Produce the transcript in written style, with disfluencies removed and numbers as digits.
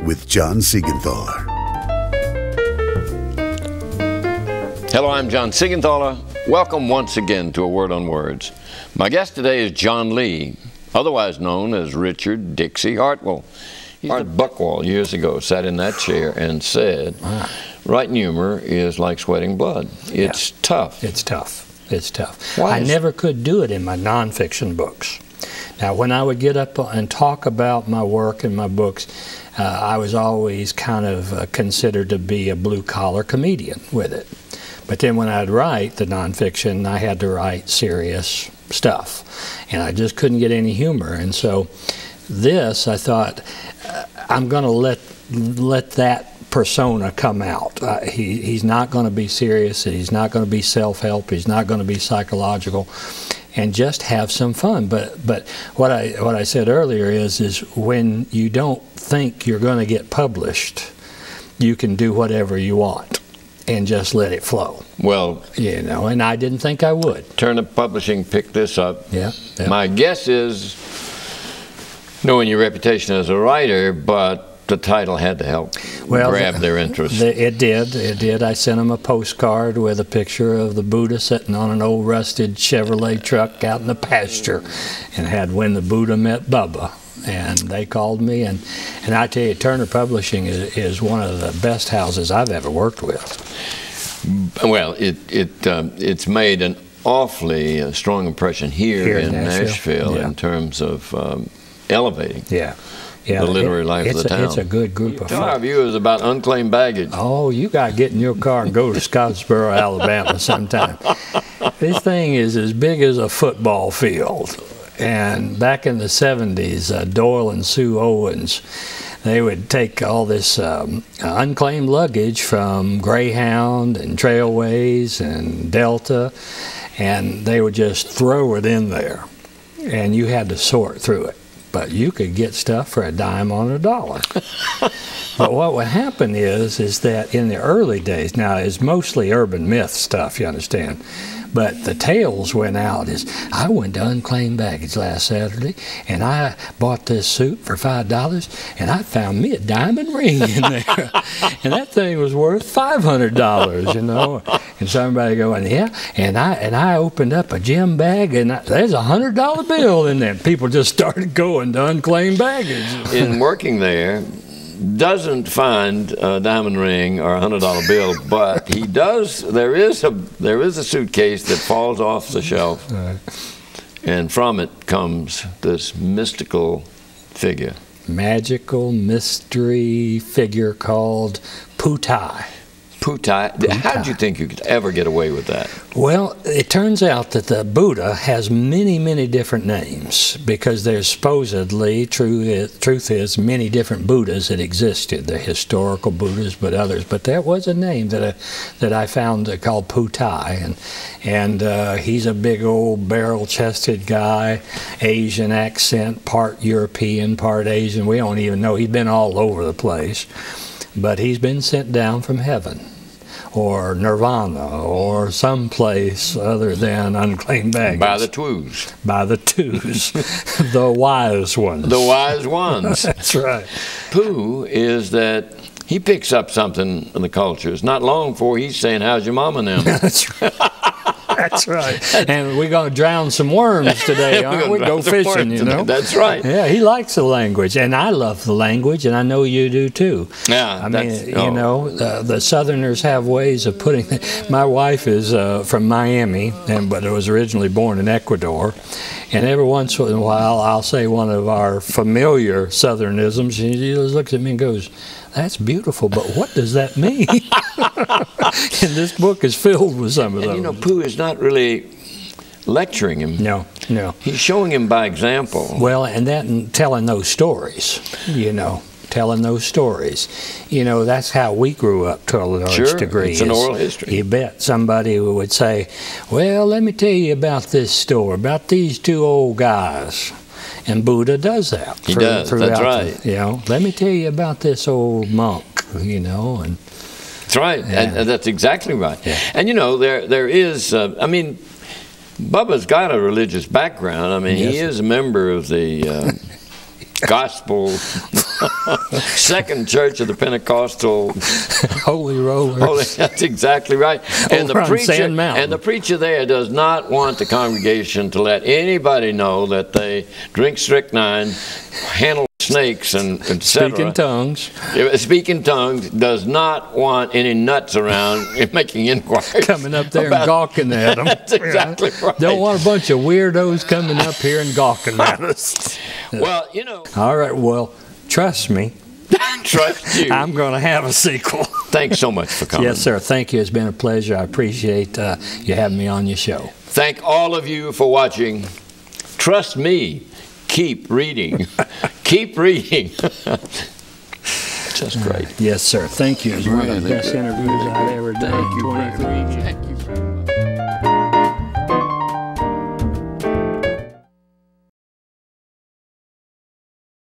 with John Seigenthaler. Hello, I'm John Seigenthaler. Welcome once again to A Word on Words. My guest today is John Lee, otherwise known as Richard Dixie Hartwell. He's at Buckwall years ago, sat in that chair and said, writing humor is like sweating blood. It's tough. It's tough. It's tough. Why I never could do it in my nonfiction books. Now, when I would get up and talk about my work and my books, I was always kind of considered to be a blue-collar comedian with it. But then when I'd write the nonfiction, I had to write serious stuff. And I just couldn't get any humor. And so this, I thought, I'm going to let that persona come out. He's not going to be serious. He's not going to be self-help. He's not going to be psychological. And just have some fun. But what I said earlier is when you don't think you're going to get published, you can do whatever you want and just let it flow. Well, you know, and I didn't think I would. Turner Publishing picked this up. Yeah. My guess is, knowing your reputation as a writer, but the title had to help grab their interest. It did. I sent them a postcard with a picture of the Buddha sitting on an old rusted Chevrolet truck out in the pasture, and had When the Buddha Met Bubba. And they called me, and I tell you, Turner Publishing is one of the best houses I've ever worked with. Well, it's made an awfully strong impression here in Nashville in terms of elevating the literary life of the town. It's a good group of Tell our folks. viewers about Unclaimed Baggage. Oh, you got to get in your car and go to Scottsboro, Alabama sometime. This thing is as big as a football field. And back in the 70s, Doyle and Sue Owens, they would take all this unclaimed luggage from Greyhound and Trailways and Delta, and they would just throw it in there. And you had to sort through it. But you could get stuff for a dime on a dollar. But what would happen is that in the early days, now it's mostly urban myth stuff, you understand, but the tales went out I went to Unclaimed Baggage last Saturday, and I bought this suit for $5, and I found me a diamond ring in there. And that thing was worth $500, you know. And somebody going, yeah, and I opened up a gym bag, and there's a $100 bill in there. People just started going to Unclaimed Baggage. In working there, doesn't find a diamond ring or a $100 bill, but he does. There is a suitcase that falls off the shelf, and from it comes this mystical figure. Magical mystery figure called Putai. Putai. How did you think you could ever get away with that? Well, it turns out that the Buddha has many, many different names, because there's supposedly, truth is, many different Buddhas that existed. The historical Buddhas, but others. But there was a name that I found called Putai, and he's a big old barrel-chested guy, Asian accent, part European, part Asian. We don't even know. He's been all over the place. But he's been sent down from heaven, or nirvana, or someplace other than Unclaimed Baggage. By the twos. By the twos. The wise ones. The wise ones. That's right. Pooh is that he picks up something in the cultures. Not long before he's saying, how's your mama now? That's right. That's right. And we're going to drown some worms today, aren't we? Go fishing, you know. That's right. Yeah, he likes the language, and I love the language, and I know you do too. Yeah. I mean, you know, the Southerners have ways of putting. My wife is from Miami, but was originally born in Ecuador, and every once in a while I'll say one of our familiar Southernisms, and she just looks at me and goes, "That's beautiful, but what does that mean?" And this book is filled with some of those. And you know, Pooh is not really lecturing him. No. He's showing him by example. Well, and telling those stories, you know. Telling those stories. You know, that's how we grew up to a large degree. It's an oral history. You bet. Somebody would say, well, let me tell you about this story, about these two old guys. And Buddha does that. He does, that's right. You know, let me tell you about this old monk, you know, and that's right, and that's exactly right. Yeah. And you know, there is, I mean, Bubba's got a religious background. I mean, he is a member of the gospel Second Church of the Pentecostal Holy Rollers. That's exactly right. And Over on Sand Mountain. the preacher there does not want the congregation to let anybody know that they drink strychnine, handle snakes, and et cetera. Speak in tongues. Speak in tongues, does not want any nuts around making inquiries. Coming up there and gawking at them. That's exactly right. Don't want a bunch of weirdos coming up here and gawking at us. Well, you know. All right, well, trust me. Trust you. I'm going to have a sequel. Thanks so much for coming. Yes, sir. Thank you. It's been a pleasure. I appreciate you having me on your show. Thank all of you for watching. Trust me. Keep reading. Keep reading. Just great. Yes, sir. Thank you. It's one of the best interviews I've ever done in 23 years.